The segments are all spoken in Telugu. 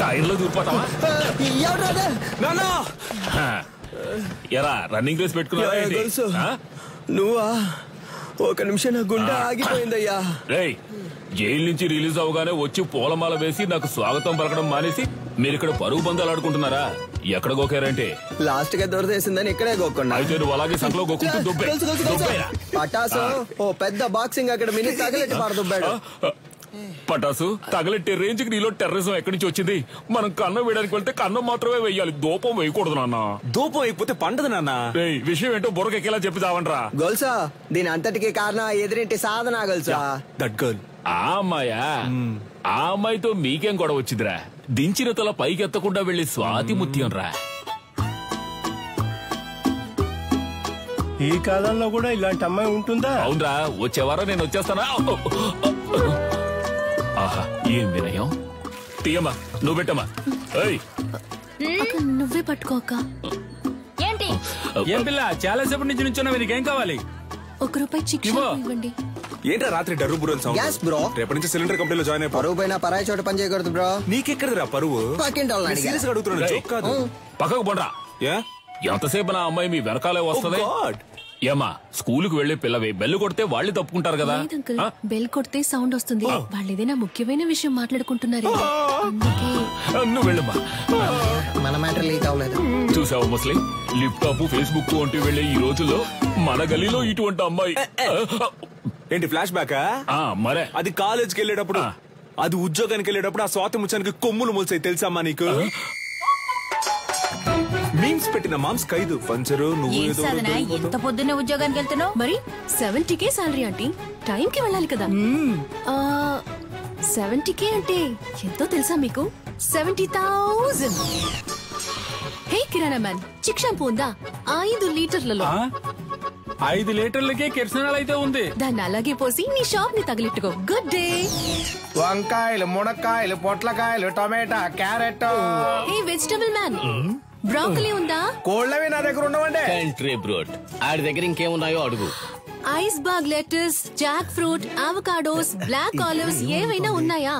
టైర్లో దూరిపోతావా? ఎరా రన్నింగ్ రేస్ పెట్టుకున్నా? నువ్వా? ఒక నిమిషం నా గుండె ఆగిపోయిందయ్యా. రేయ్, జైలు నుంచి రిలీజ్ అవగానే వచ్చి పూలమాల వేసి నాకు స్వాగతం పలకడం మానేసి మీరు ఇక్కడ పరుగు బంధాలు ఆడుకుంటున్నారా? ఎక్కడ గోకారంటే లాస్ట్ గా దొరదేసిందని ఇక్కడే గోక్కున్నా. అయితే నువ్వు అలాగే సంకలో గోకుంటూ పటాసు ఓ పెద్ద బాక్సింగ్ అక్కడ మినీ తగలెట్టి పారదుబ్బాడు. పటాసు తగలెట్టే రేంజ్ కి నీలో టెర్రరిజం ఎక్కడి నుంచి వచ్చింది? మనం కన్నం వేయడానికి వెళ్తే కన్నం మాత్రమే వేయాలి, దూపం వేయకూడదు నాన్న. దూపం అయిపోతే పండదు నాన్న. విషయం ఏంటో బుర్రకెక్కేలా చెప్పి చావంట్రా. గొల్సా దీని అంతటికి కారణం ఎదురింటి సాధన గొల్సా. That girl. ఆ అమ్మాయా? ఆ అమ్మాయితో మీకేం గొడవ వచ్చిందిరా? దించిన తల పైకెత్తకుండా వెళ్లి స్వాతి ముత్యం రా. ఈ కాలంలో కూడా ఇలాంటి అమ్మాయి ఉంటుందా? అవునరా, వచ్చే వారం నేను వచ్చేస్తానా? ఆహా, ఏం వినయం. తీయమ్మా, నువ్వు పెట్టమ్మా. నువ్వే పట్టుకోక. ఏంటి ఏం పిల్ల, చాలా సేపటి నుంచి నుంచున్నావు, నీకేం కావాలి? ₹1 చిక్కు ఇవ్వండి. ఏంట్రా రాత్రి డర్రు బుర్రలు సౌండ్? Gas bro. రేపటి నుంచి సిలిండర్ కంపెనీలో జాయిన్ అయిపో. పరువు పైన పరాయి చోట పని చేయకూడదు బ్రో. నీకెక్కడరా పరువు? సీరియస్ గా అడుగుతున్నాను, జోక్ కాదు. పక్కకు పోండ్రా. ఎంతసేపు నా అమ్మాయి మీ వెనకాలే వస్తుంది? ఏమా, స్కూలుకు వెళ్లే పిల్లవి బెల్లు కొడితే వాళ్ళు తప్పుకుంటారు కదా. బెల్ కొడితే సౌండ్ వస్తుంది. వాళ్ళు ఏదైనా ముఖ్యమైన విషయం మాట్లాడుకుంటున్నారు. నువ్వు వెళ్ళమ్మా. మన మ్యాటర్ లీక్ అవ్వలేదు. చూసావు ముస్లిం, ల్యాప్టాప్ ఫేస్బుక్ వంటి వెళ్లే ఈ రోజుల్లో మన గలీలో ఇటువంటి అమ్మాయి. ఏంటి ఫ్లాష్ బ్యాకా? మరే అది కాలేజ్కి వెళ్ళేటప్పుడు, అది ఉద్యోగానికి వెళ్ళేటప్పుడు ఆ స్వాతి ముచ్చానికి కొమ్ములు మూల్సాయి తెలుసమ్మా నీకు? మీమ్స్ పెట్టిన మామ్స్ ఖైదు పంచరు. నువ్వు ఎంత పొద్దున్నే ఉద్యోగానికి వెళ్తున్నావు? మరి 70K సాలరీ అంటే టైంకి వెళ్ళాలి కదా. 70K అంటే ఎంతో తెలుసా మీకు? 70,000. హే కిరాణా మ్యాన్, చిక్ షాంపూ ఉందా? 5 లీటర్లలో. 5 లీటర్లకే కిరసనాలు అయితే ఉంది. దాన్ని అలాగే పోసి నీ షాప్ ని తగిలిట్టుకో. Good day. వంకాయలు, మునక్కాయలు, పొట్లకాయలు, టమాటా, carrot. Hey vegetable man, broccoli ఉందా? కోళ్ళవి నా దగ్గర ఉండవండి. కంట్రీ బ్రోడ్, ఆడి దగ్గర ఇంకేమున్నాయో అడుగు. Iceberg lettuce, jackfruit, avocados, black olives ఏవైనా ఉన్నాయా?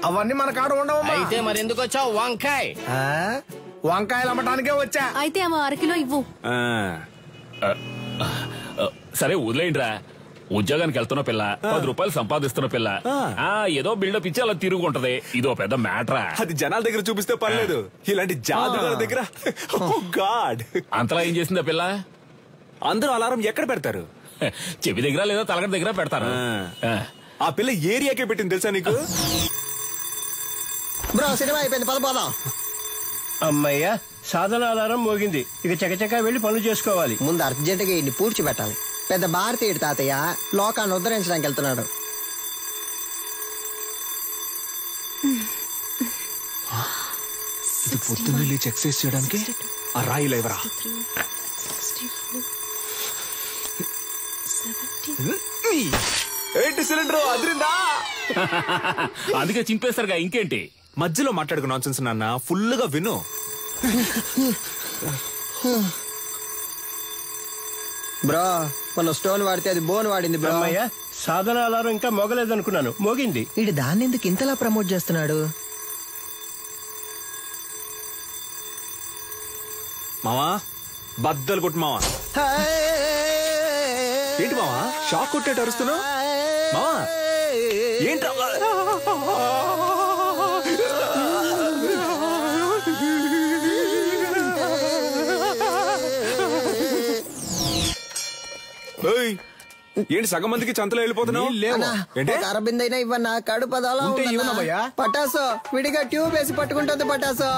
అవన్నీ మన కాడ ఉండవు. అయితే మరి ఎందుకు వచ్చావు? వంకాయ. వంకాయలు అమ్మటానికే వచ్చా. అయితే అమ్మ 1 కిలో ఇవ్వు. సరే వదిలేయండిరా. ఉద్యోగానికి వెళ్తున్న పిల్ల, ₹10 సంపాదిస్తున్న పిల్ల, ఏదో బిల్డప్ ఇచ్చి అలా తిరుగుంటది. ఇదో పెద్ద మ్యాటరా? అది జనాల దగ్గర చూపిస్తే పర్లేదు, ఇలాంటి జాదుగాల దగ్గర గాడ్. అంతలా ఏం చేసింది ఆ పిల్ల? అందరూ అలారం ఎక్కడ పెడతారు? చెవి దగ్గర లేదా తలగడ దగ్గర పెడతారు. ఆ పిల్ల ఏరియాకే పెట్టింది తెలుసా నీకు? బ్రో సినిమా అయిపోయింది, పదపోదాం. అమ్మయ్యా, సాధన అలారం మోగింది. ఇక చకచకా వెళ్లి పనులు చేసుకోవాలి. ముందు అర్జెంటుగా ఇన్ని పూడ్చిపెట్టాలి. పెద్ద భారతీయుడు తాతయ్య లోకాన్ని ఉద్ధరించడానికి వెళ్తున్నాడు. పొద్దున్న లేచి ఎక్సర్సైజ్ చేయడానికి ఆ రాయి లేవరా? ఏంటి సిలిండర్ అదిరిందా? అందుకే చింపేస్తారుగా, ఇంకేంటి? మధ్యలో మాట్లాడుకు నాన్సెన్స్ నాన్న, ఫుల్ గా విను. బ్రో మన స్టోన్ వాడితే అది బోన్ వాడింది బ్రో. అమ్మయ్యా, సాధన అలారం ఇంకా మోగలేదనుకున్నాను, మోగింది. వీడు దాన్ని ఎందుకు ఇంతలా ప్రమోట్ చేస్తున్నాడు? మావా బద్దలు కొట్టు మావా. ఏంటి మావా షాక్ కొట్టేట అరుస్తున్నావు? మావా ఏంటి? ఏంటి సగం మందికి చంతలో వెళ్ళిపోతున్నావు? అరబిందైనా ఇవ్వన్నా, కడుపు పటాసో విడిగా ట్యూబ్ వేసి పట్టుకుంటుంది. పటాసో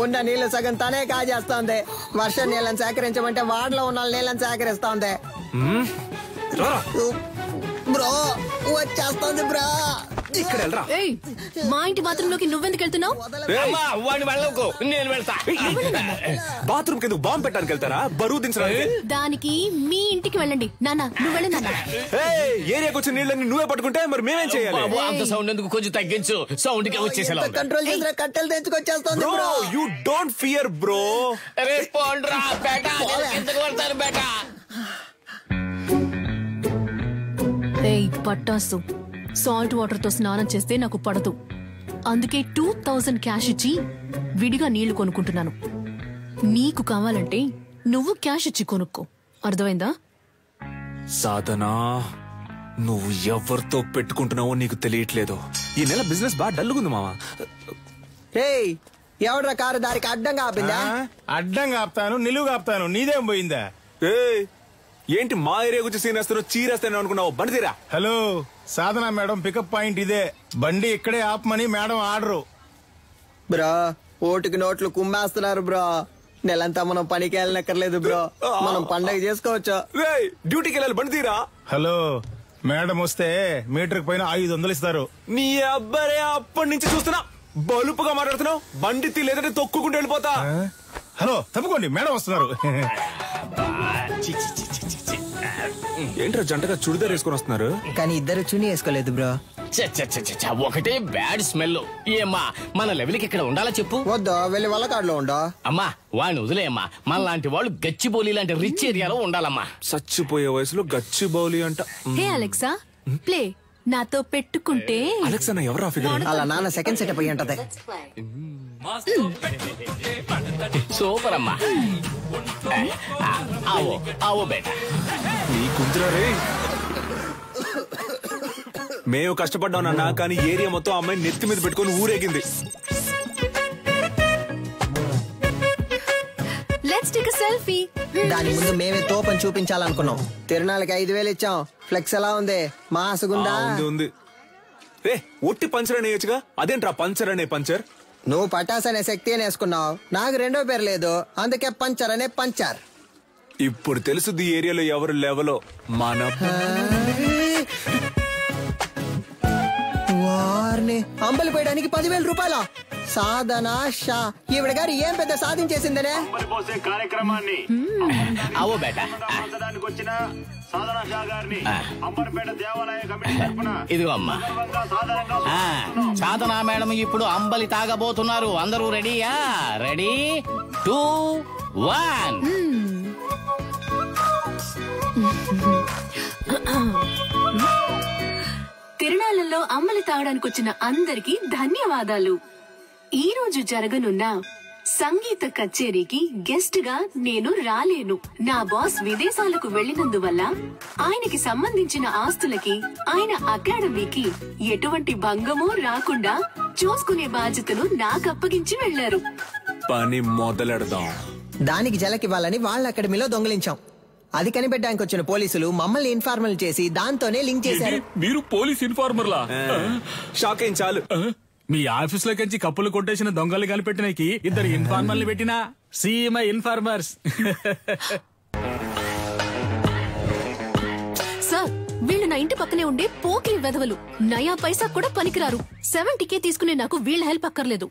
ఉన్న నీళ్లు సగం తనే కాజేస్తోంది. వర్షం నీళ్ళని సేకరించమంటే వాడలో ఉన్న నీళ్ళని సేకరిస్తోంది. బ్రో వచ్చేస్తోంది బ్రో. ఇక్కడ వెళ్ళరా. మా ఇంటి బాత్రూంలోకి నువ్వెందుకు వెళ్తున్నావు? నేను వెళ్తా. బాత్రూమ్ కింద బాంబు పెట్టడానికి వెళ్తారా? బరువు దించడానికి? దానికి మీ ఇంటికి వెళ్ళండి నాన్న. నువ్వు వెళ్ళి నాన్న. ఏరియాకి వచ్చిన నీళ్ళని నువ్వే పట్టుకుంటే మరి మేమేం చేయాలి? అంత సౌండ్ ఎందుకు, కొంచెం తగ్గించు. సౌండ్ కి వచ్చేసేలా కంట్రోల్ చేసిన కట్టెలు తెచ్చుకొచ్చేస్తుంది bro. You don't fear bro. పోండ్రా బేటా, ఎందుకు పడతారు బేటా? ఏయ్ పట్టాసు, సాల్ట్ వాటర్ తో స్నానం చేస్తే నాకు పడదు. అందుకే 2000 క్యాష్ ఇచ్చి విడిగా నీళ్లు కొనుక్కుంటున్నాను. నీకు కావాలంటే నువ్వు క్యాష్ ఇచ్చి కొనుక్కో. అర్థమైందా? సాధనా, నువ్వు ఎవరితో పెట్టుకుంటున్నావో నీకు తెలియట్లేదు. ఈ నెల బిజినెస్ బాగా డల్లుగుంది మావా. రేయ్, ఎవడ్రా కారు దారికి అడ్డంగా ఆపిందా? అడ్డంగా ఆపుతాను, నిలువుగా ఆపుతాను, నీదేం పోయిందా? ఏంటి మా ఏరియా గురించి సీన్ వేస్తాను, చీరేస్తాను అనుకున్నావు? బండి తీరా. హలో, సాధన మేడం పికప్ పాయింట్ ఇదే. బండి ఇక్కడే ఆపమని మేడం ఆర్డరు. బ్రో, ఓటుకి నోట్లు కుమ్మేస్తున్నారు బ్రో. నెలంతా మనం పనికి వెళ్ళనక్కర్లేదు బ్రో, మనం పండగ చేసుకోవచ్చు. డ్యూటీకి వెళ్ళాలి, బండి తీరా. హలో, మేడం వస్తే మీటర్ పైన 500 ఇస్తారు. నీ అబ్బారే, అప్పటి నుంచి చూస్తున్నా బలుపుగా మాట్లాడుతున్నావు. బండి తీ, లేదంటే తొక్కుకుంటూ వెళ్ళిపోతా. హలో, తప్పుకోండి, మేడం వస్తున్నారు. ఏంట్రా జంటగా చుడిదార్ వేసుకొని వస్తున్నారు? కానీ ఇద్దరు చుని వేసుకోలేదు బ్రో. ఒకటే బ్యాడ్ స్మెల్. ఏమ్మా, మన లెవెల్కి ఇక్కడ ఉండాలా చెప్పు? వద్దా, వెళ్ళి వల్లకాడులో ఉండో. అమ్మా, వాడిని వదిలేయమ్మా. మన లాంటి వాళ్ళు గచ్చిబౌలి లాంటి రిచ్ ఏరియాలో ఉండాలమ్మా. చచ్చిపోయే వయసులో గచ్చి బౌలి అంట. హే అలెక్సా, ప్లే. నాతో పెట్టుకుంటే అలెక్సా ఎవరా ఫిగర్? అలా నాన్న సెకండ్ సెటప్ అయ్యి ఉంటది. సూపర్ అమ్మా. ఆవో ఆవో బేటా. నీ కుంతురా రే. మేము కష్టపడ్డాం నాన్న, కానీ ఏరియా మొత్తం అమ్మాయి నెత్తి మీద పెట్టుకుని ఊరేగింది. Let's take a selfie. దాని ముందు మేమే తోపని చూపించాలనుకున్నాం. తిరునాళ్ళకి 5000 ఇచ్చాం. ఫ్లెక్స్ ఎలా ఉంది? మాసుగుందా? ఉంది. రే, ఒట్టి పంచర్ అని వేయచ్చుగా, అదేంట్రా పంచర్ అనే పంచర్? నువ్వు పటాస్ అనే శక్తి అని వేసుకున్నావు, నాకు రెండో పేరు లేదు, అందుకే పంచర్ అనే పంచర్. ఇప్పుడు తెలుసుది ఏరియాలో ఎవరు లెవెలో. మన వారిని అంబలి పోయడానికి 10,000 రూపాయల సాధనా షా. ఈవిడ గారు ఏం పెద్ద సాధించేసిందనే కార్యక్రమాన్ని ఆవో బేటా. ఇదిగో అమ్మా. సాధనా మేడం ఇప్పుడు అంబలి తాగబోతున్నారు. అందరూ రెడీయా? రెడీ 2 1. తిరునాళ్ళలో అమ్మలి తాగడానికి వచ్చిన అందరికీ ధన్యవాదాలు. ఈ రోజు జరగనున్న సంగీత కచేరీకి గెస్ట్ గా నేను రాలేను. నా బాస్ విదేశాలకు వెళ్లినందువల్ల ఆయనకి సంబంధించిన ఆస్తులకి, ఆయన అకాడమీకి ఎటువంటి భంగమూ రాకుండా చూసుకునే బాధ్యతను నాకు అప్పగించి వెళ్లారు. పని మొదలెడదాం. దానికి జలకివ్వాలని వాళ్ళ అకాడమీలో దొంగిలించాం. అది కనిపెట్టడానికి వచ్చిన పోలీసులు మమ్మల్ని ఇన్ఫార్మల్ చేసి దాంతోనే లింక్ చేశారు. మీరు పోలీస్ ఇన్ఫార్మర్లా? షాక్ ఏం చాలు. మీ ఆఫీస్ లో కంచి కప్పులు కొట్టేసిన దొంగలు కనిపెట్టినకి 2 ఇన్ఫార్మర్లు పెట్టినా సీఎంఐ ఇన్ఫార్మర్స్. సార్, వీళ్ళు నా ఇంటి పక్కనే ఉండే పోకిరి వెధవలు. నయా పైసా కూడా పనికిరారు. 70K తీసుకునే నాకు వీళ్ళ హెల్ప్ అక్కర్లేదు.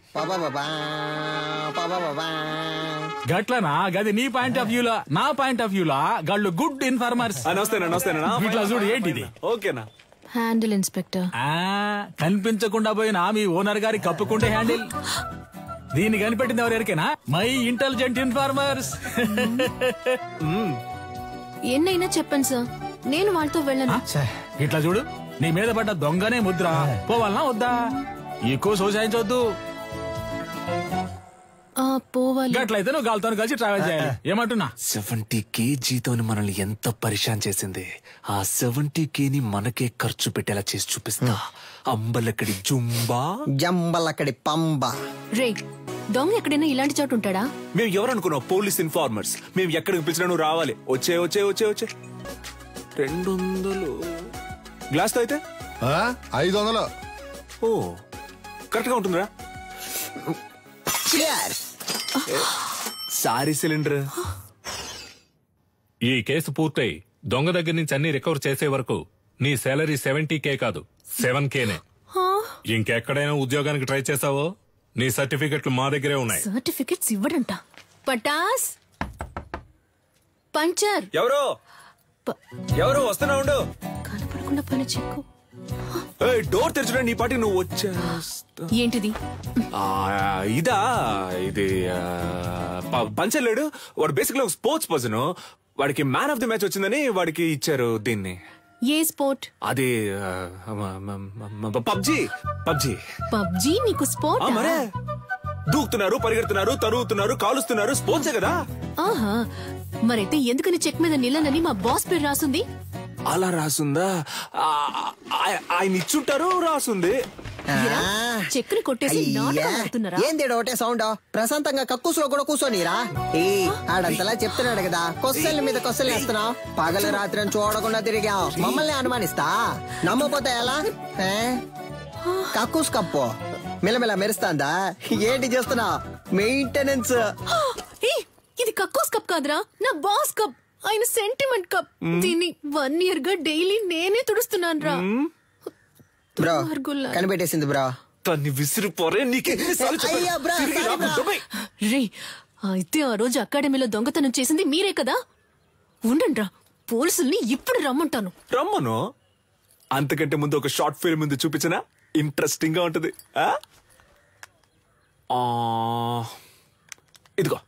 గట్లనా? గది నీ పాయింట్ ఆఫ్ వ్యూలా. నా పాయింట్ ఆఫ్ వ్యూలా గాళ్ళు గుడ్ ఇన్ఫార్మర్స్. ఇట్లా చూడు, ఏంటిది? ఓకేనా? Handle inspector. కనిపించకుండా పోయిన మీ ఓనర్ గారి కప్పుకుంటే హ్యాండిల్. దీన్ని కనిపెట్టింది ఎవరికైనా? My intelligent informers. ఎన్నైనా చెప్పండి సార్, నేను వాళ్ళతో వెళ్ళను. ఇట్లా చూడు, నీ మీద పడ్డ దొంగనే ముద్ర. పోవాలనా వద్దా? ఎక్కువ సోసాయించవద్దు. పోవాలి. గట్లయితే నువ్వు గాలితో కలిసి ట్రావెల్ చేయాలి. ఏమంటున్నా? 70K జీతం మనల్ని ఎంత పరిశాన్ చేసింది. ఆ 70K మనకే ఖర్చు పెట్టేలా చేసి చూపిస్తా. అంబలక్కడి జుంబా, జంబలక్కడి పంబ. రే, దొంగ ఎక్కడైనా ఇలాంటి చోటు ఉంటాడా? మేము ఎవరనుకున్నావు? Police informers. మేము ఎక్కడికి పిలిచినా నువ్వు రావాలి. వచ్చే వచ్చే వచ్చే వచ్చే 200 గ్లాస్ తో అయితే 500. ఓ, కరెక్ట్ గా ఉంటుందిరా. Sorry cylinder. ఈ కేసు పూర్తయి దొంగ దగ్గర నుంచి అన్ని రికవర్ చేసే వరకు నీ సాలరీ 70K కాదు 7Kనే. ఇంకెక్కడైనా ఉద్యోగానికి ట్రై చేసావో నీ సర్టిఫికెట్లు మా దగ్గరే ఉన్నాయి. సర్టిఫికెట్స్ ఇవ్వడంట. పటాస్ పంచర్. ఎవరు వస్తున్నా ఉండు. కనపడకుండా పని చెక్కు. డోర్ తెరచడం నీ పాటి నువ్వు వచ్చా. ఏంటిది? ఇదా? ఇది పంచలేడు. వాడు బేసిక్ గా స్పోర్ట్స్ పర్సన్. వాడికి మ్యాన్ ఆఫ్ ది మ్యాచ్ వచ్చిందని వాడికి ఇచ్చారు దీన్ని. ఏ స్పోర్ట్? అది పబ్జీ. పబ్జీ పబ్జీ నీకు స్పోర్ట్? మరే దూకుతున్నారు, పరిగెడుతున్నారు, తరుగుతున్నారు, కాలుస్తున్నారు, స్పోర్ట్సే కదా. ఆహా, మరైతే ఎందుకని చెక్ మీద నిలనని మా బాస్ పేరు రాసుంది? అలా రాసుందా? ఆయన ఇచ్చుంటారు, రాసుంది. చెక్కుని కొట్టేసి నాటకం ఆడుతున్నారా? ఏంది ఒకటే సౌండ్? ప్రశాంతంగా కక్కుసులో కూడా కూర్చోనిరా? ఆడంతలా చెప్తున్నాడు కదా, కొస్సల మీద కొస్సలు వేస్తున్నావు. పగలు రాత్రి చూడకుండా తిరిగావు, మమ్మల్ని అనుమానిస్తా. నమ్మపోతే ఎలా? కక్కుస్ కప్పు మిలమిల మెరుస్తాందా? ఏంటి చేస్తున్నావు? మెయింటెనెన్స్. ఇది కక్కోస్ కప్ కాదురా, నా బాస్ కప్. ఆయన సెంటిమెంట్ కప్. దీన్ని 1 year గా డైలీ నేనే తుడుస్తున్నాను రా. బ్రో కనిపెట్టేసింది బ్రో. తన్ని విసిరిపోరే. రే, అయితే ఆ రోజు అకాడమీలో దొంగతనం చేసింది మీరే కదా? ఉండండి రా, పోలీసుల్ని ఇప్పుడు రమ్మంటాను. రమ్మను. అంతకంటే ముందు ఒక షార్ట్ ఫిల్మ్ ముందు చూపించనా? ఇంట్రెస్టింగ్ గా ఉంటది. ఇదిగో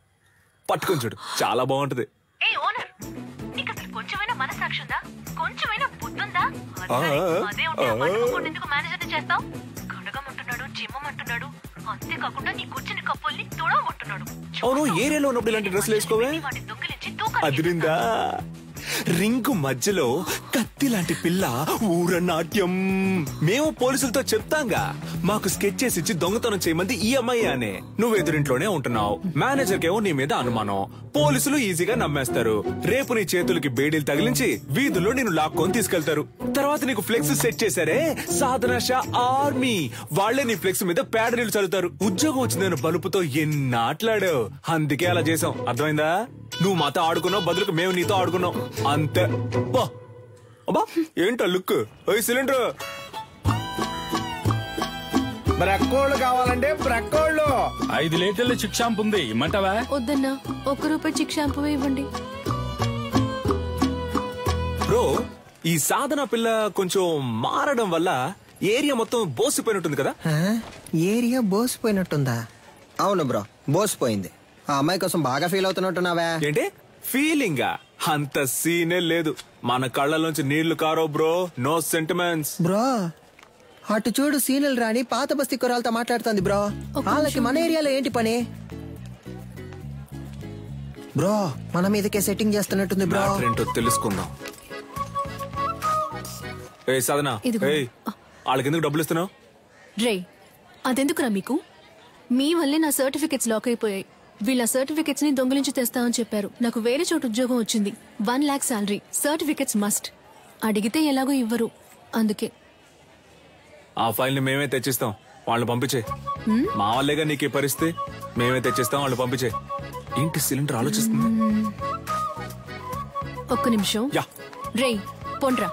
పట్టుకొని చూడు, చాలా బాగుంటది. కొంచెమైనా మనసాక్షి ఉందా? కొంచెమైనా బుద్ధుందా? అదే ఉంటే ఎందుకు మేనేజర్ చేస్తావు? కడగమంటున్నాడు, జిమ్మమంటున్నాడు, అంతేకాకుండా నీ కూర్చుని కప్పుల్ని తుడవమంటున్నాడు. అవును, ఏరియాలో ఉన్నప్పుడు ఇలాంటి డ్రెస్సులు వేసుకోవే? అదిరిందా? రింగు మధ్యలో కత్తి లాంటి పిల్ల ఊరనాట్యం. మేము పోలీసులతో చెప్తాంగా, మాకు స్కెచ్ చేసి ఇచ్చి దొంగతనం చేయమంది ఈ అమ్మాయి అనే. నువ్వు ఎదురింట్లోనే ఉంటున్నావు, మేనేజర్ కేమో నీ మీద అనుమానం. పోలీసులు ఈజీగా నమ్మేస్తారు. రేపు నీ చేతులకి బేడీలు తగిలించి వీధుల్లో నేను లాక్కొని తీసుకెళ్తారు. తర్వాత నీకు ఫ్లెక్స్ సెట్ చేశారే, సాధన షా ఆర్మీ, వాళ్లే నీ ఫ్లెక్స్ మీద పేడ నీళ్లు చల్లుతారు. ఉద్యోగం వచ్చిందని బలుపుతో ఎన్నాట్లాడావు, అందుకే అలా చేసాం. అర్థమైందా? నువ్వు మాతో ఆడుకున్నావు, బదులుకు మేము నీతో ఆడుకున్నాం, అంతే. అబ్బా ఏంటో లుక్. సిలిండర్ బ్రక్కోళ్ళు కావాలంటే బ్రక్కోళ్ళు. 5 లీటర్ల చిక్ షాంపూ ఉంది, ఇమ్మంటావా? వద్దన్నా, ₹1 చిక్ షాంపూ ఇవ్వండి. బ్రో, ఈ సాధన పిల్ల కొంచెం మారడం వల్ల ఏరియా మొత్తం బోసిపోయినట్టుంది కదా? ఏరియా బోసిపోయినట్టుందా? అవును బ్రో, బోసిపోయింది. ఆ అమ్మాయి కోసం బాగా ఫీల్ అవుతున్నట్టున్నావా? ఏంటి ఫీలింగా? అంత సీనే లేదు. మన కళ్ళలోంచి నీళ్లు కారో బ్రో. No sentiments bro. అటు చూడు, సీనియల్ రాణి పాత బస్తీ కురాలతో మాట్లాడుతుంది బ్రో. వాళ్ళకి మన ఏరియాలో ఏంటి పని? బ్రో, మన మీదకే సెట్టింగ్ చేస్తున్నట్టుంది బ్రో. ఏంటో తెలుసుకుందాం. ఏ సాధన, వాళ్ళకి ఎందుకు డబ్బులు ఇస్తున్నావు? రే, అదెందుకురా మీకు? మీ వల్లే నా సర్టిఫికెట్స్ లాక్ అయిపోయాయి. వీళ్ళ సర్టిఫికెట్స్ ని దొంగిలించి తెస్తామని చెప్పారు. నాకు వేరే చోటు ఉద్యోగం వచ్చింది, 1 lakh శాలరీ. Certificates must. అడిగితే ఎలాగో ఇవ్వరు, అందుకే. ఆ ఫైల్ ని మేమే తెచ్చిస్తాం, వాళ్ళు పంపించే. మా వాళ్ళేగా నీకు పరిస్థితి. మేమే తెచ్చిస్తాం, వాళ్ళు పంపించే. ఏంటి సిలిండర్ ఆలోచిస్తుంది? ఒక్క నిమిషం. రే, పొండ్రా.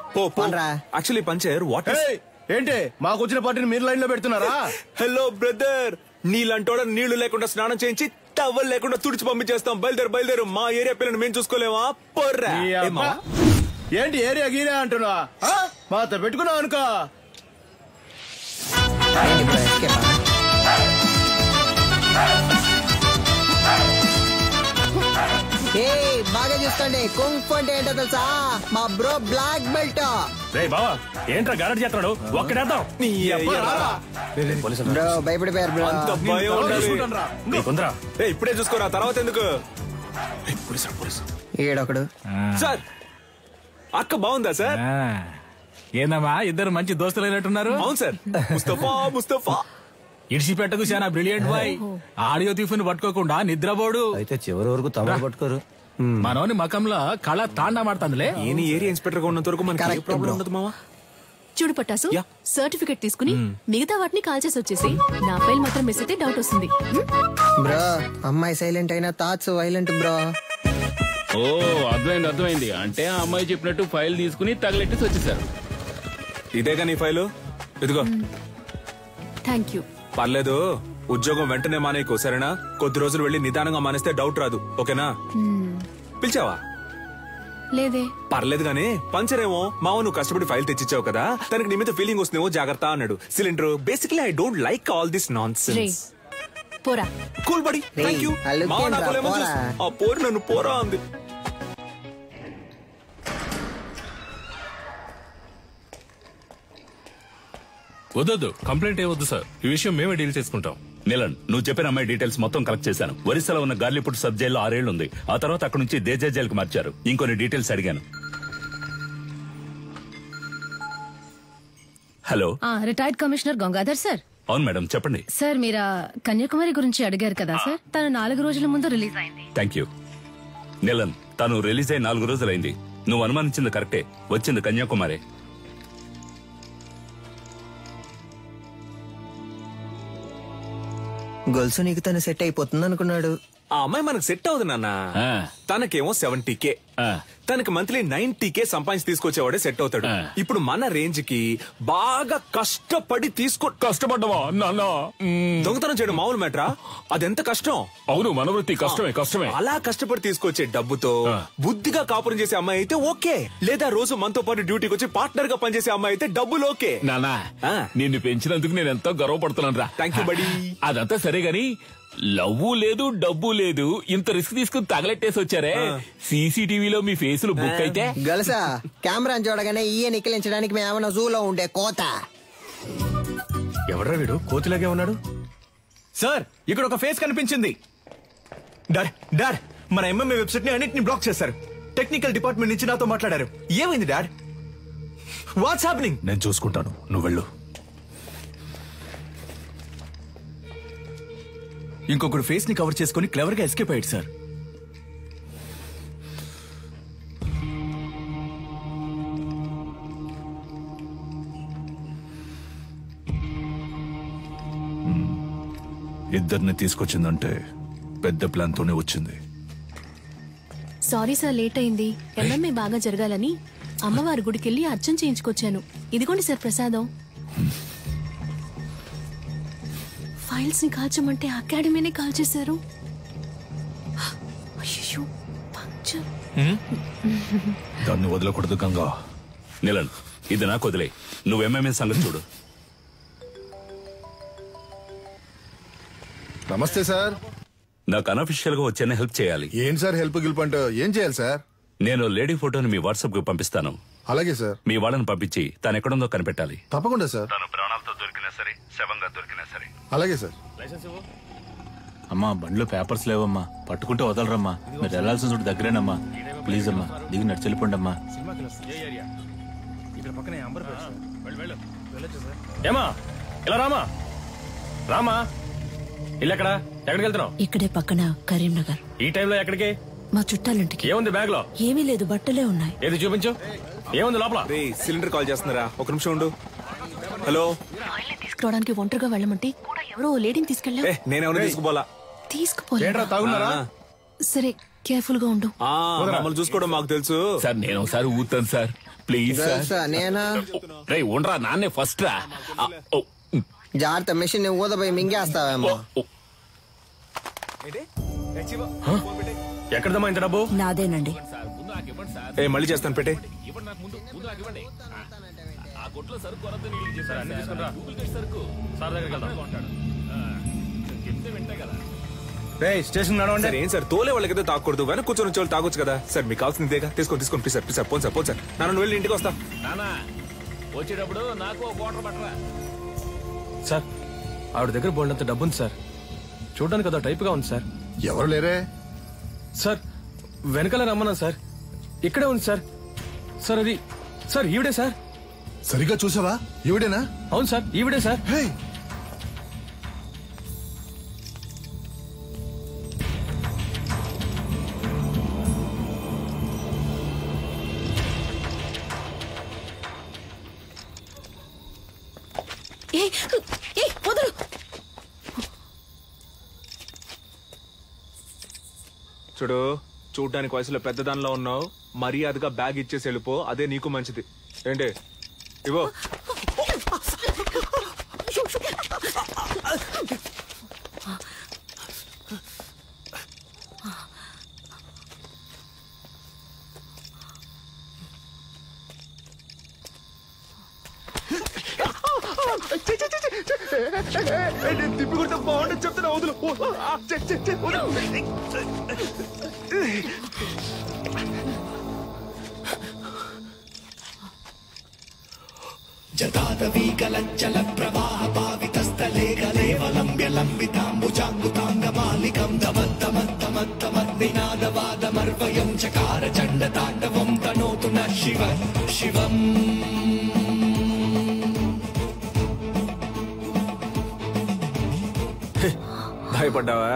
Actually puncture what? ఏంటి మాకు వచ్చిన పార్టీని మీరు లైన్ లో పెడుతున్నారా? హలో బ్రదర్, నీళ్ళంటోడ నీళ్లు లేకుండా స్నానం చేయించి టవల్ లేకుండా తుడిచి పంపించేస్తాం. బయలుదేరు. మా ఏరియా పిల్లని మేము చూసుకోలేమా? పొర్రా. ఏంటి ఏరియా గీరియా అంటున్నా? మాతో పెట్టుకున్నావు అనుకో. బాగా చూసుకోండి, కుంఫ్ అంటే ఏంటో తెలుసా? మా బ్రో బ్లాక్ బెల్ట్. రే బావా, ఏంట్రా గారడి చేస్తాడు? ఒక్కడేద్దాం. బ్రో భయపడిపోయారు బ్రో. అంత భయం ఉండాలి. ఇప్పుడే చూసుకోరా, తర్వాత ఎందుకు? ఈడొకడు. సార్, అక్క బాగుందా సార్? ఏందమ్మా, ఇద్దరు మంచి దోస్తులు అయినట్టున్నారు. అవును సార్. ముస్తఫా ఇడిచిపెట్టకు చాలా బ్రిలియంట్ బాయ్. ఆడియో తీఫుని పట్టుకోకుండా నిద్రపోడు. అయితే చివరి వరకు తమరు పట్టుకోరు. మనోని మకంలో కళ తాండా మాడుతుందిలే. ఏని ఏరియా ఇన్స్పెక్టర్ గా ఉన్నంత వరకు మనకి ప్రాబ్లం ఉండదు మావా. చూడు పట్టాసు, సర్టిఫికెట్ తీసుకుని మిగతా వాటిని కాల్ చేసి వచ్చేసి నా ఫైల్ మాత్రం మిస్ అయితే డౌట్ వస్తుంది. బ్రో, అమ్మాయి సైలెంట్ అయినా థాట్స్ వైలెంట్ బ్రో. ఓ, అర్థమైంది. అంటే ఆ అమ్మాయి చెప్పినట్టు ఫైల్ తీసుకుని తగలెట్టేసి వచ్చేసారు. ఇదేగా నీ ఫైలు, ఇదిగో. Thank you. పర్లేదు, ఉద్యోగం వెంటనే మానేకు, సరేనా? కొద్ది రోజులు వెళ్లి నిదానంగా మానేస్తే డౌట్ రాదు, ఓకేనా? పిలిచావా? లేదే. పర్లేదు గానీ, పంచరేమో. మావ నువ్వు కష్టపడి ఫైల్ తెచ్చిచ్చావు కదా, తనకి నీ మీద ఫీలింగ్ వస్తుందేమో, జాగ్రత్త అన్నాడు. Cylinder, basically I don't like all this nonsense. పోరా. Cool buddy, thank you. ఆ పోరు నన్ను పోరా అంది. వద్దొద్దు, కంప్లైంట్ ఏ వద్దు సార్. ఈ విషయం మేమే డీల్ చేసుకుంటాం. నీలన్, నువ్వు చెప్పిన అమ్మాయి డీటెయిల్స్ మొత్తం కలెక్ట్ చేశాను. ఒరిస్సాలో ఉన్న గార్లీపుట్ సబ్ జైల్లో 6 ఏళ్లు ఉంది. ఆ తర్వాత అక్కడ నుంచి దేజా జైలుకి మార్చారు. ఇంకొన్ని డీటెయిల్స్ అడిగాను. Hello, retired commissioner Gangadhar sir. అవును మేడం, చెప్పండి. సార్ మీరు కన్యాకుమారి గురించి అడిగారు కదా సార్, తను 4 రోజుల ముందు రిలీజ్ అయింది. Thank you. నీలన్, తను రిలీజ్ అయి 4 రోజులైంది. నువ్వు అనుమానించింది కరెక్టే, వచ్చింది కన్యాకుమారి. గొలుసు నీకు తను సెట్ అయిపోతుంది అనుకున్నాడు. ఆ అమ్మాయి మనకు సెట్ అవుతుంది నాన్న. తనకేమో 70K, తనకి మంత్లీ 90K సంపాదించి తీసుకొచ్చేవాడే సెట్ అవుతాడు. ఇప్పుడు మన రేంజ్ కి బాగా కష్టపడి కష్టపడ్డవా నాన్న? దొంగతనం చేయడం మామూలు మ్యాటరా? అదెంత కష్టం. అవును, మన వృత్తి కష్టమే. అలా కష్టపడి తీసుకొచ్చే డబ్బుతో బుద్ధిగా కాపురం చేసే అమ్మాయి అయితే ఓకే. లేదా రోజు మనతో పాటు డ్యూటీకి వచ్చి పార్ట్నర్ గా పనిచేసే అమ్మాయి అయితే డబ్బులు ఓకే. నానా, నిన్ను పెంచినందుకు నేను ఎంతో గర్వపడుతున్నాను రా. థ్యాంక్ యూ బడి. అదంతా సరే గాని లవ్వు లేదు, డబ్బు లేదు, ఇంత రిస్క్ తీసుకుని తగలెట్టేసి వచ్చారే. సీసీటీవీలో మీ ఫేసులు బుక్ అయితే గలసా కెమెరా చూడగానే ఈయ నిక్కిలించడానికి మేమన్నా జూలో ఉండే కోత. ఎవడ్రా వీడు కోతిలాగే ఉన్నాడు? సార్, ఇక్కడ ఒక ఫేస్ కనిపించింది. డాడ్, మన ఎంఎంఏ వెబ్సైట్ ని అన్నిటిని బ్లాక్ చేశారు. టెక్నికల్ డిపార్ట్మెంట్ నుంచి నాతో మాట్లాడారు. ఏమైంది డాడ్? What's happening? నేను చూసుకుంటాను, నువ్వు వెళ్ళు. ఇంకొకడు ఫేస్ ని కవర్ చేసుకుని క్లవర్ గా ఎస్కేప్ అయ్యాడు సార్. ఇద్దరిని తీసుకొచ్చిందంటే పెద్ద ప్లాన్ తోనే వచ్చింది. సారీ సార్, లేట్ అయింది. ఎంఎంఏ బాగా జరగాలని అమ్మవారి గుడికెళ్ళి అర్చన చేయించుకొచ్చాను. ఇదిగోండి సార్ ప్రసాదం. ఫైల్స్ ని కాల్చమంటే అకాడమీనే కాల్చేశారు. అయ్యో, పంక్చర్. దాన్ని వదలకూడదు గంగా. నీలన్, ఇది నాకు వదిలే. నువ్వు ఎంఎంఏ సంగతి చూడు. నమస్తే సార్. నాకు అనఫిషియల్ గా చిన్న హెల్ప్ చేయాలి. ఏం సార్ హెల్ప్ గిల్ప్ అంటే ఏం చేయాలి సార్? నేను లేడీ ఫోటోని మీ వాట్సాప్ కి పంపిస్తాను. అలాగే సార్. మీ వాళ్ళని పంపించి తను ఎక్కడుందో కనిపెట్టాలి. తప్పకుండా సార్. తను ప్రాణాలతో దొరికినా సరే, శవంగా దొరికినా సరే. అలాగే సార్. అమ్మా, బండిలో పేపర్స్ లేవమ్మా, పట్టుకుంటే వదలరమ్మా. మీరు వెళ్లాల్సిన చోటు దగ్గరేనమ్మా. ప్లీజ్ అమ్మా, దిగి నడిచి వెళ్ళిపోండి అమ్మా. ఏమా, ఇలా రామా. ఇల్లు ఎక్కడికి వెళ్తున్నావు? ఇక్కడే పక్కన కరీంనగర్. ఈ టైంలో ఎక్కడికి? మా చుట్టాలింటికి. ఏముంది బ్యాగ్ లో? ఏమీ లేదు, బట్టలే ఉన్నాయి. ఏది చూపించు. ఏముంది లోపల? సిలిండర్ కాల్ చేస్తున్నారా? ఒక నిమిషం ఉండు. హలో. తీసుకురావడానికి ఒంటరిగా వెళ్ళమంటే కూడా ఎవరో లేడీని తీసుకెళ్ళా. నేనేమన్నా తీసుకుపోలే. సరే, కేర్ఫుల్ గా ఉండు. మమ్మల్ని చూసుకోవడం మాకు తెలుసు సార్. నేను ఒకసారి ఊతాను సార్, ప్లీజ్ సార్. నేనా? రే ఉండరా, నాన్నే ఫస్ట్ రా. జాగ్రత్త, మిషన్ ఊదపోయి మింగేస్తావేమో. ఎక్కడదమ్మా ఇంత డబ్బు? నాదేనండి. మళ్ళీ చేస్తాను, పెట్టే. Station sir. ఏం సార్, తోలే వాళ్ళకైతే తాకూడదు, వెనక కూర్చొని వచ్చే వాళ్ళు తాగొచ్చు కదా సార్. మీకు కావాల్సిందేగా, తీసుకోండి ప్లీజ్ సార్. Phone sir. నాన్న వెళ్ళి ఇంటికి వస్తా. వచ్చేటప్పుడు నాకు ఒక వాటర్ పట్టరా. సార్, ఆవిడ దగ్గర బోల్డంత డబ్బు ఉంది సార్. చూడడానికి అదో టైప్ గా ఉంది సార్. ఎవరు లేరే సార్? వెనకాల రమ్మన్నా సార్. ఇక్కడే ఉంది సార్. సార్, అది సార్ ఈవిడే సార్. సరిగ్గా చూసావా? ఈవిడేనా? అవును సార్, ఈవిడే సార్. చూడు, చూడ్డానికి వయసులో పెద్దదానిలో ఉన్నావు. మర్యాదగా బ్యాగ్ ఇచ్చేసి వెళ్ళిపో, అదే నీకు మంచిది. ఏంటి ఇవో. తిప్పి కొడితే బాగుండదు చెప్తున్నా. వదులు. జతాదవీకలచ్చల ప్రవాహ పావితస్థలే గలేవలంబ్య లంబితాంబుజాంగుతాంగమాలికం దమత్తమత్తమత్తమద్నినాదవాదమర్వయం చకార చండ తాండవం తనోతు న శివ శివం. భయపడ్డావా?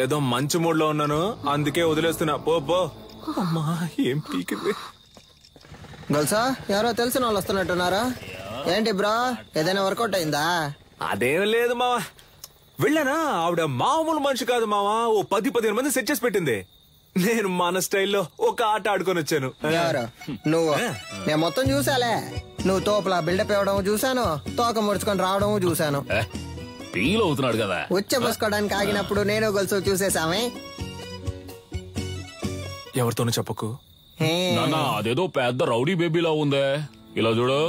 ఏదో మంచి మూడ్ లో ఉన్నాను, అందుకే వదిలేస్తున్నా. పో పో. అమ్మా ఏం పీకింది. గల్సా ఎవరో తెలిసిన వాళ్ళు వస్తున్నట్టున్నారా ఏంటి బ్రో? ఏదైనా వర్కౌట్ అయిందా? అదేం లేదు మావా, వెళ్ళానా? ఆవిడ మామూలు మనిషి కాదు మావా. ఓ 10-15 మంది సెట్ చేసి పెట్టింది. నేను మన స్టైల్లో ఒక ఆట ఆడుకొని వచ్చాను. నువ్వు నేను మొత్తం చూసాలే. నువ్వు తోపులా బిల్డప్ ఇవ్వడం చూసాను, తోక ముడుచుకొని రావడం చూసాను. ఫీల్ అవుతున్నాడు కదా. ఉచ్చబోసుకోవడానికి ఆగినప్పుడు నేను గొలుసు చూసేసామే. ఎవరితోనూ చెప్పకు. నానా అదేదో పెద్ద రౌడీ బేబీలా ఉందే. ఇలా చూడు,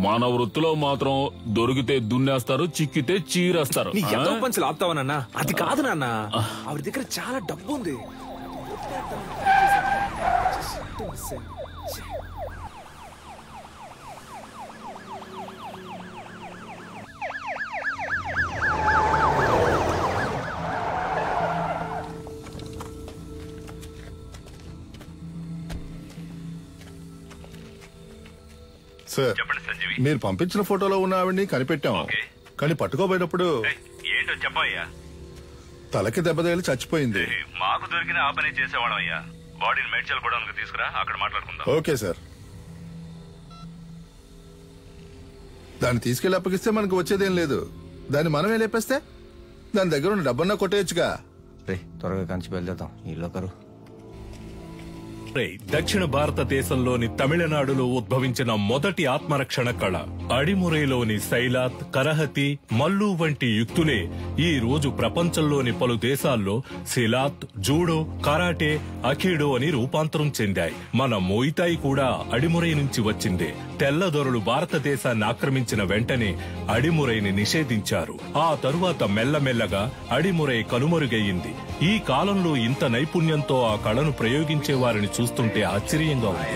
మన వృత్తిలో మాత్రం దొరికితే దున్నేస్తారు, చిక్కితే చీరేస్తారు. నీ ఎంతో పంచులు ఆపుతావా నాన్న? అది కాదు నాన్న, ఆవిడ దగ్గర చాలా డబ్బు ఉంది. సార్ మీరు పంపించిన ఫోటోలో ఉన్న ఆవిడ్ని కనిపెట్టాం, కానీ పట్టుకోబోయేటప్పుడు ఏంటో చెప్పయ్యా. తలకి దెబ్బ తగిలి చచ్చిపోయింది. మాకు దొరికిన ఆ పని చేసేవాళ్ళం అయ్యా. బాడీని మేడ్చల్ కూడా తీసుకురా, అక్కడ మాట్లాడుకుందాం. Okay sir. దాన్ని తీసుకెళ్లి అప్పగిస్తే మనకు వచ్చేదేం లేదు. దాన్ని మనమే లేపేస్తే దాని దగ్గర ఉన్న డబ్బన్నా కొట్టేయచ్చుగా. త్వరగా కంచి బయలుదేద్దాం. ఇల్లు ఒకరు దక్షిణ భారతదేశంలోని తమిళనాడులో ఉద్భవించిన మొదటి ఆత్మరక్షణ కళ అడిమురైలోని సైలాత్, కరహతి, మల్లు వంటి యుక్తులే ఈ రోజు ప్రపంచంలోని పలు దేశాల్లో సిలాత్, జూడో, కరాటే, అఖీడో అని రూపాంతరం చెందాయి. మన మోయితాయి కూడా అడిమురై నుంచి వచ్చిందే. తెల్లదొరలు భారతదేశాన్ని ఆక్రమించిన వెంటనే అడిమురైని నిషేధించారు. ఆ తరువాత మెల్లమెల్లగా అడిమురై కనుమరుగయ్యింది. ఈ కాలంలో ఇంత నైపుణ్యంతో ఆ కళను ప్రయోగించే వారిని చూస్తుంటే ఆశ్చర్యంగా ఉంది.